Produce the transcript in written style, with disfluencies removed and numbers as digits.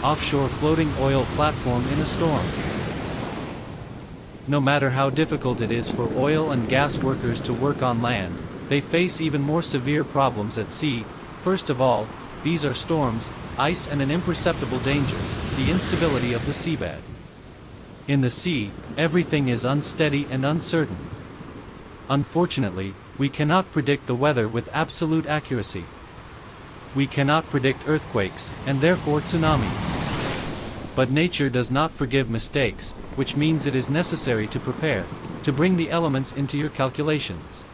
offshore floating oil platform in a storm. No matter how difficult it is for oil and gas workers to work on land, they face even more severe problems at sea. First of all, these are storms, ice and an imperceptible danger, the instability of the seabed. In the sea, everything is unsteady and uncertain. Unfortunately, we cannot predict the weather with absolute accuracy. We cannot predict earthquakes, and therefore tsunamis. But nature does not forgive mistakes, which means it is necessary to prepare, to bring the elements into your calculations.